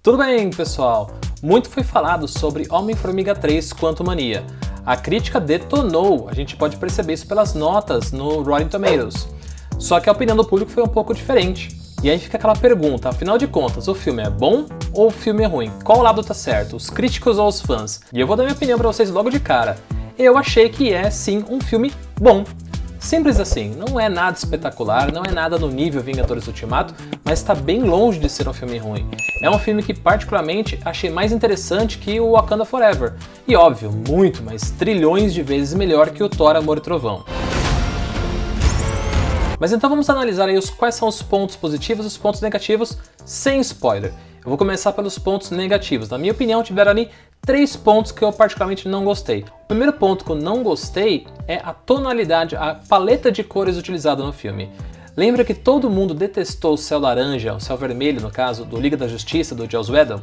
Tudo bem, pessoal? Muito foi falado sobre Homem-Formiga 3 Quantumania. A crítica detonou, a gente pode perceber isso pelas notas no Rotten Tomatoes. Só que a opinião do público foi um pouco diferente. E aí fica aquela pergunta, afinal de contas, o filme é bom ou o filme é ruim? Qual lado tá certo, os críticos ou os fãs? E eu vou dar minha opinião pra vocês logo de cara. Eu achei que é, sim, um filme bom. Simples assim, não é nada espetacular, não é nada no nível Vingadores Ultimato, mas está bem longe de ser um filme ruim. É um filme que particularmente achei mais interessante que o Wakanda Forever. E óbvio, muito, mas trilhões de vezes melhor que o Thor, Amor e Trovão. Mas então vamos analisar aí quais são os pontos positivos e os pontos negativos sem spoiler. Eu vou começar pelos pontos negativos. Na minha opinião, tiveram ali 3 pontos que eu particularmente não gostei. O primeiro ponto que eu não gostei é a tonalidade, a paleta de cores utilizada no filme. Lembra que todo mundo detestou o céu laranja, o céu vermelho, no caso, do Liga da Justiça, do Joss Whedon?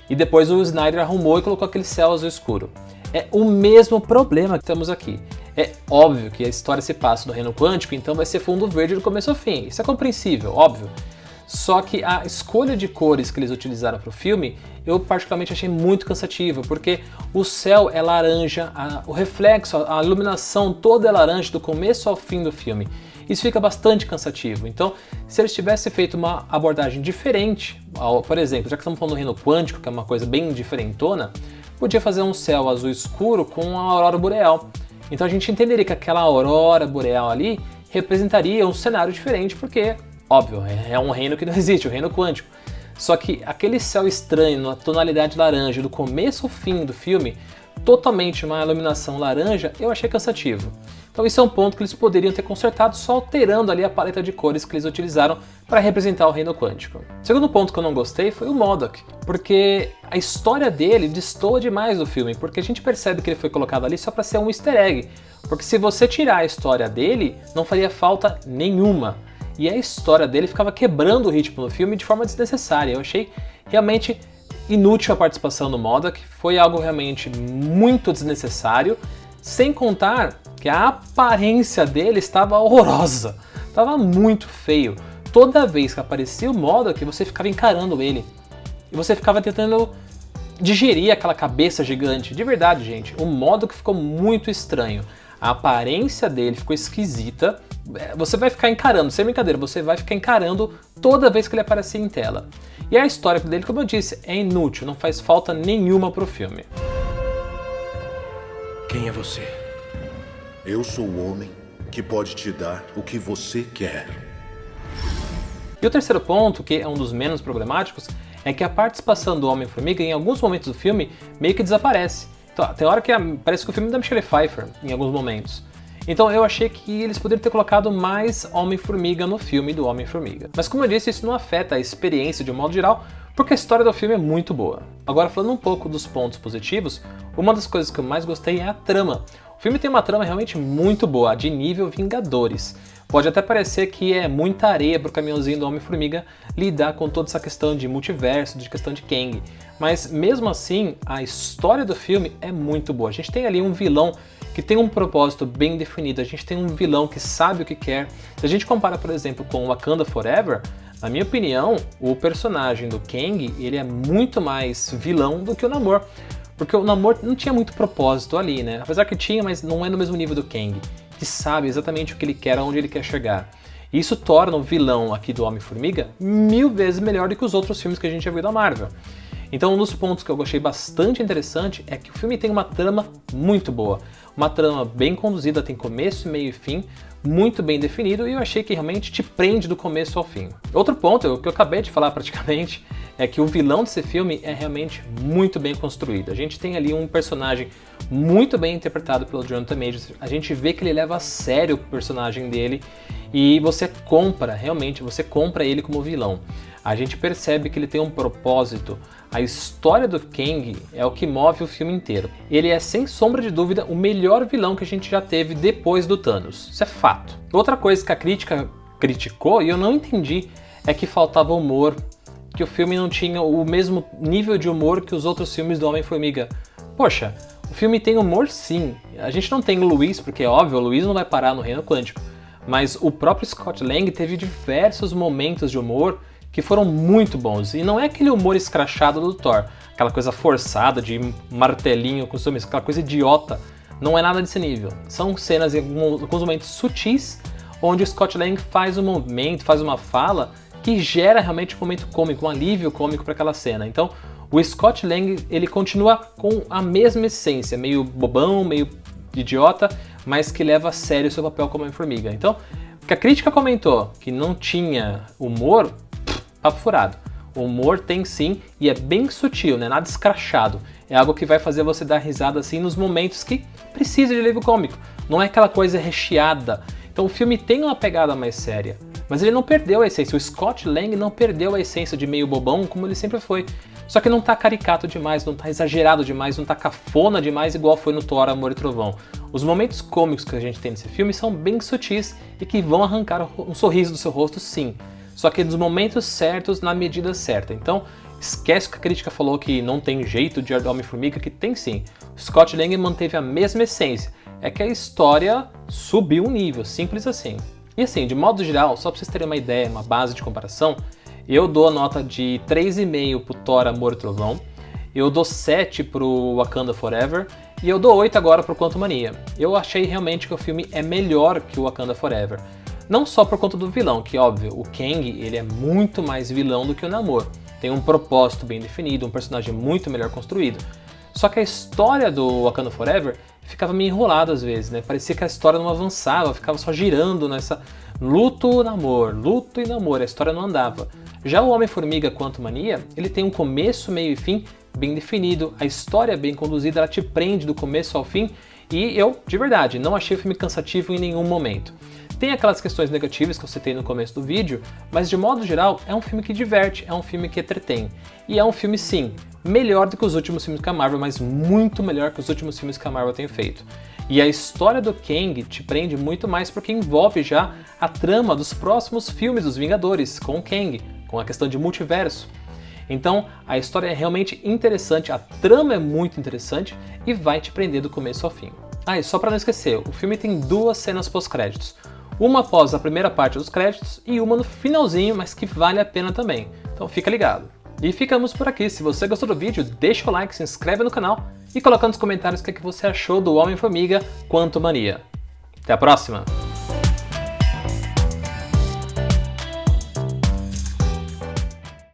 E depois o Snyder arrumou e colocou aquele céu azul escuro. É o mesmo problema que temos aqui. É óbvio que a história se passa no reino quântico, então vai ser fundo verde do começo ao fim. Isso é compreensível, óbvio. Só que a escolha de cores que eles utilizaram para o filme, eu particularmente achei muito cansativo, porque o céu é laranja, o reflexo, a iluminação toda é laranja do começo ao fim do filme. Isso fica bastante cansativo. Então, se eles tivessem feito uma abordagem diferente, por exemplo, já que estamos falando do reino quântico, que é uma coisa bem diferentona, podia fazer um céu azul escuro com a aurora boreal. Então a gente entenderia que aquela aurora boreal ali representaria um cenário diferente, porque, óbvio, é um reino que não existe, o reino quântico. Só que aquele céu estranho, na tonalidade laranja, do começo ao fim do filme, totalmente uma iluminação laranja, eu achei cansativo. Então isso é um ponto que eles poderiam ter consertado só alterando ali a paleta de cores que eles utilizaram para representar o reino quântico. O segundo ponto que eu não gostei foi o MODOK, porque a história dele destoa demais do filme, porque a gente percebe que ele foi colocado ali só para ser um easter egg, porque se você tirar a história dele, não faria falta nenhuma. E a história dele ficava quebrando o ritmo do filme de forma desnecessária. Eu achei realmente inútil a participação do MODOK, foi algo realmente muito desnecessário, sem contar que a aparência dele estava horrorosa, estava muito feio. Toda vez que aparecia o MODOK, você ficava encarando ele, e você ficava tentando digerir aquela cabeça gigante. De verdade, gente, o MODOK ficou muito estranho. A aparência dele ficou esquisita. Você vai ficar encarando, sem brincadeira, você vai ficar encarando toda vez que ele aparecer em tela. E a história dele, como eu disse, é inútil, não faz falta nenhuma pro filme. Quem é você? Eu sou o homem que pode te dar o que você quer. E o terceiro ponto, que é um dos menos problemáticos, é que a participação do Homem-Formiga em alguns momentos do filme meio que desaparece. Então, tem hora que parece que o filme é da Michelle Pfeiffer, em alguns momentos. Então eu achei que eles poderiam ter colocado mais Homem-Formiga no filme do Homem-Formiga. Mas como eu disse, isso não afeta a experiência de um modo geral, porque a história do filme é muito boa. Agora, falando um pouco dos pontos positivos, uma das coisas que eu mais gostei é a trama. O filme tem uma trama realmente muito boa, de nível Vingadores. Pode até parecer que é muita areia pro caminhãozinho do Homem-Formiga lidar com toda essa questão de multiverso, de questão de Kang. Mas mesmo assim, a história do filme é muito boa. A gente tem ali um vilão que tem um propósito bem definido, a gente tem um vilão que sabe o que quer. Se a gente compara, por exemplo, com Wakanda Forever, na minha opinião, o personagem do Kang, ele é muito mais vilão do que o Namor. Porque o Namor não tinha muito propósito ali, né? Apesar que tinha, mas não é no mesmo nível do Kang, que sabe exatamente o que ele quer, aonde ele quer chegar. E isso torna o vilão aqui do Homem-Formiga 1000 vezes melhor do que os outros filmes que a gente já viu da Marvel. Então um dos pontos que eu achei bastante interessante é que o filme tem uma trama muito boa. Uma trama bem conduzida, tem começo, meio e fim, muito bem definido, e eu achei que realmente te prende do começo ao fim. Outro ponto, que eu acabei de falar praticamente, é que o vilão desse filme é realmente muito bem construído. A gente tem ali um personagem muito bem interpretado pelo Jonathan Majors, a gente vê que ele leva a sério o personagem dele, e você compra, realmente, você compra ele como vilão. A gente percebe que ele tem um propósito. A história do Kang é o que move o filme inteiro. Ele é, sem sombra de dúvida, o melhor vilão que a gente já teve depois do Thanos. Isso é fato. Outra coisa que a crítica criticou, e eu não entendi, é que faltava humor, que o filme não tinha o mesmo nível de humor que os outros filmes do Homem-Formiga. Poxa, o filme tem humor sim. A gente não tem o Luiz, porque é óbvio, o Luiz não vai parar no reino quântico. Mas o próprio Scott Lang teve diversos momentos de humor que foram muito bons. E não é aquele humor escrachado do Thor, aquela coisa forçada de martelinho com sumis, aquela coisa idiota. Não é nada desse nível. São cenas em alguns momentos sutis, onde o Scott Lang faz um momento, faz uma fala que gera realmente um momento cômico, um alívio cômico para aquela cena. Então, o Scott Lang, ele continua com a mesma essência, meio bobão, meio idiota, mas que leva a sério o seu papel como Homem-Formiga. Então, o que a crítica comentou, que não tinha humor, papo furado. O humor tem sim, e é bem sutil, não é nada escrachado. É algo que vai fazer você dar risada assim nos momentos que precisa de alívio cômico. Não é aquela coisa recheada. Então o filme tem uma pegada mais séria, mas ele não perdeu a essência. O Scott Lang não perdeu a essência de meio bobão como ele sempre foi. Só que não tá caricato demais, não tá exagerado demais, não tá cafona demais igual foi no Thor, Amor e Trovão. Os momentos cômicos que a gente tem nesse filme são bem sutis e que vão arrancar um sorriso do seu rosto, sim. Só que nos momentos certos, na medida certa. Então, esquece o que a crítica falou que não tem jeito de Homem-Formiga, que tem sim. O Scott Lang manteve a mesma essência. É que a história subiu um nível, simples assim. E assim, de modo geral, só pra vocês terem uma ideia, uma base de comparação, eu dou a nota de 3,5 pro Thor, Amor e Trovão, eu dou 7 pro Wakanda Forever, e eu dou 8 agora pro Quantumania. Eu achei realmente que o filme é melhor que o Wakanda Forever. Não só por conta do vilão, que óbvio, o Kang ele é muito mais vilão do que o Namor. Tem um propósito bem definido, um personagem muito melhor construído. Só que a história do Wakanda Forever ficava meio enrolada às vezes, né? Parecia que a história não avançava, ficava só girando nessa luto e namoro, a história não andava. Já o Homem-Formiga Quantumania, ele tem um começo, meio e fim bem definido, a história é bem conduzida, ela te prende do começo ao fim, e eu, de verdade, não achei o filme cansativo em nenhum momento. Tem aquelas questões negativas que eu citei no começo do vídeo, mas de modo geral é um filme que diverte, é um filme que entretém. E é um filme, sim, melhor do que os últimos filmes que a Marvel, mas muito melhor que os últimos filmes que a Marvel tem feito. E a história do Kang te prende muito mais porque envolve já a trama dos próximos filmes dos Vingadores, com o Kang, com a questão de multiverso. Então, a história é realmente interessante, a trama é muito interessante e vai te prender do começo ao fim. Ah, e só para não esquecer, o filme tem 2 cenas pós-créditos. Uma após a primeira parte dos créditos e uma no finalzinho, mas que vale a pena também. Então fica ligado. E ficamos por aqui. Se você gostou do vídeo, deixa o like, se inscreve no canal e coloca nos comentários o que você achou do Homem-Formiga Quantumania. Até a próxima!